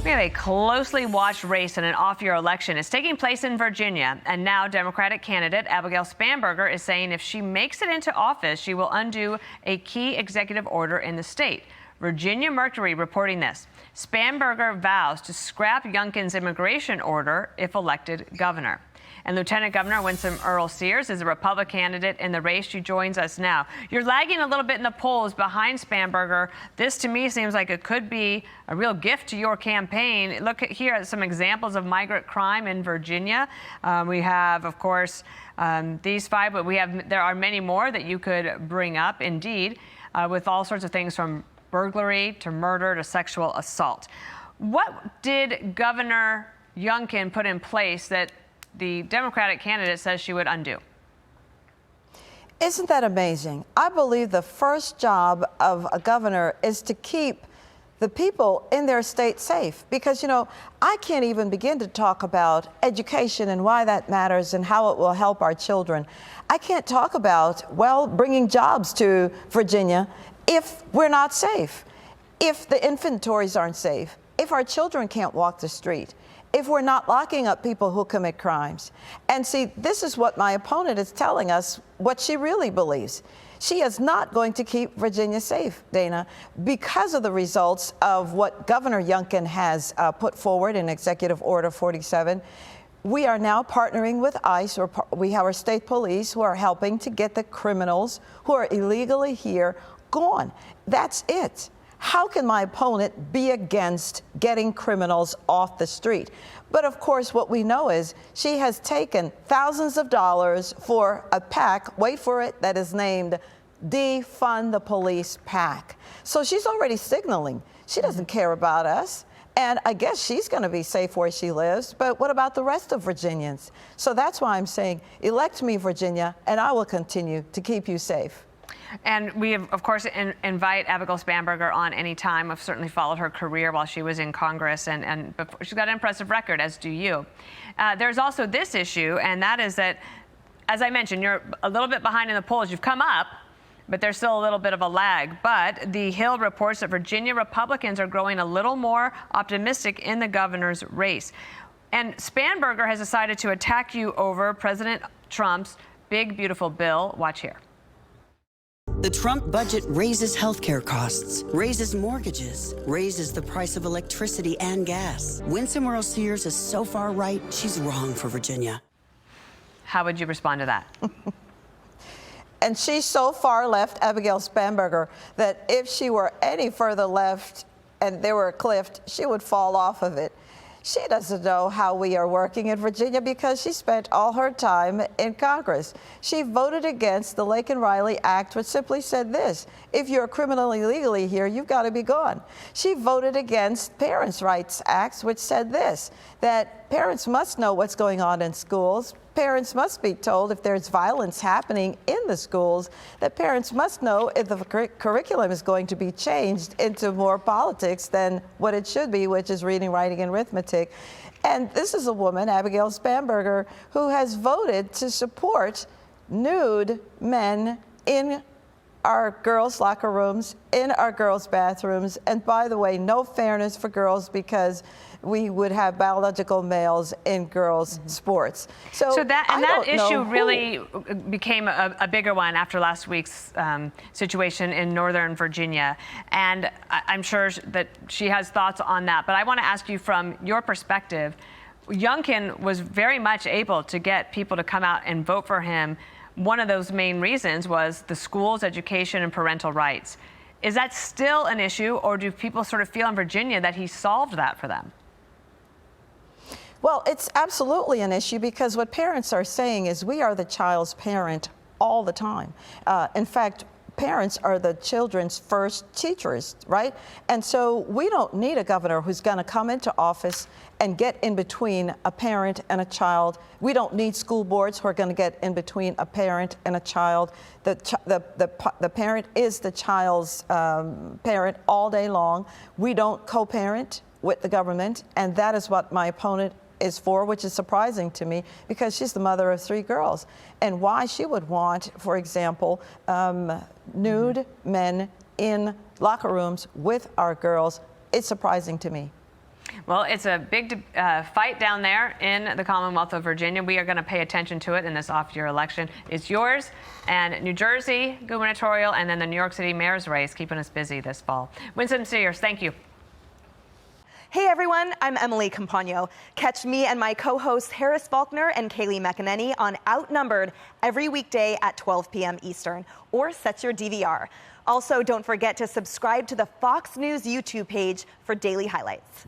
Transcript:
We have a closely watched race in an off-year election. It's taking place in Virginia, and now Democratic candidate Abigail Spanberger is saying if she makes it into office, she will undo a key executive order in the state. Virginia Mercury reporting this. Spanberger vows to scrap Youngkin's immigration order if elected governor. And Lieutenant Governor Winsome Earle-Sears is a Republican candidate in the race. She joins us now. You're lagging a little bit in the polls behind Spanberger. This, to me, seems like it could be a real gift to your campaign. Look here at some examples of migrant crime in Virginia. We have, of course, these five, but there are many more that you could bring up, indeed, with all sorts of things from burglary to murder to sexual assault. What did Governor Youngkin put in place that the Democratic candidate says she would undo? Isn't that amazing? I believe the first job of a governor is to keep the people in their state safe. Because, you know, I can't even begin to talk about education and why that matters and how it will help our children. I can't talk about, well, bringing jobs to Virginia if we're not safe, if the inventories aren't safe, if our children can't walk the street, if we're not locking up people who commit crimes. And see, this is what my opponent is telling us, what she really believes. She is not going to keep Virginia safe, Dana, because of the results of what Governor Youngkin has put forward in Executive Order 47. We are now partnering with ICE, or we have our state police who are helping to get the criminals who are illegally here gone. That's it. How can my opponent be against getting criminals off the street? But of course, what we know is she has taken thousands of dollars for a PAC, wait for it, that is named Defund the Police PAC. So she's already signaling she doesn't care about us. And I guess she's going to be safe where she lives. But what about the rest of Virginians? So that's why I'm saying, elect me, Virginia, and I will continue to keep you safe. And we, of course, invite Abigail Spanberger on any time. I've certainly followed her career while she was in Congress, and she's got an impressive record, as do you. There's also this issue, and that is that, as I mentioned, you're a little bit behind in the polls. You've come up, but there's still a little bit of a lag. But the Hill reports that Virginia Republicans are growing a little more optimistic in the governor's race. And Spanberger has decided to attack you over President Trump's big, beautiful bill. Watch here. The Trump budget raises healthcare costs, raises mortgages, raises the price of electricity and gas. Winsome Earle-Sears is so far right, she's wrong for Virginia. How would you respond to that? And she's so far left, Abigail Spanberger, that if she were any further left and there were a cliff, she would fall off of it. She doesn't know how we are working in Virginia because she spent all her time in Congress. She voted against the Laken Riley Act, which simply said this: if you're criminally illegally here, you've got to be gone. She voted against Parents' Rights Act, which said this, that parents must know what's going on in schools. Parents must be told if there's violence happening in the schools, that parents must know if the curriculum is going to be changed into more politics than what it should be, which is reading, writing, and arithmetic. And this is a woman, Abigail Spanberger, who has voted to support nude men in our girls' locker rooms, in our girls' bathrooms. And by the way, no fairness for girls because we would have biological males in girls' sports. So that issue really became a bigger one after last week's situation in Northern Virginia. And I'm sure that she has thoughts on that. But I want to ask you, from your perspective, Youngkin was very much able to get people to come out and vote for him. One of those main reasons was the schools, education, and parental rights. Is that still an issue, or do people sort of feel in Virginia that he solved that for them? Well, it's absolutely an issue because what parents are saying is we are the child's parent all the time. In fact, parents are the children's first teachers, right? And so we don't need a governor who's going to come into office and get in between a parent and a child. We don't need school boards who are going to get in between a parent and a child. The parent is the child's parent all day long. We don't co-parent with the government, and that is what my opponent is for, which is surprising to me because she's the mother of 3 girls. And why she would want, for example, nude men in locker rooms with our girls, it's surprising to me. Well, it's a big fight down there in the Commonwealth of Virginia. We are going to pay attention to it in this off-year election. It's yours and New Jersey gubernatorial, and then the New York City mayor's race, keeping us busy this fall. Winsome Sears, thank you. Hey everyone, I'm Emily Compagno. Catch me and my co-hosts Harris Faulkner and Kaylee McEnany on Outnumbered every weekday at 12 p.m. Eastern, or set your DVR. Also, don't forget to subscribe to the Fox News YouTube page for daily highlights.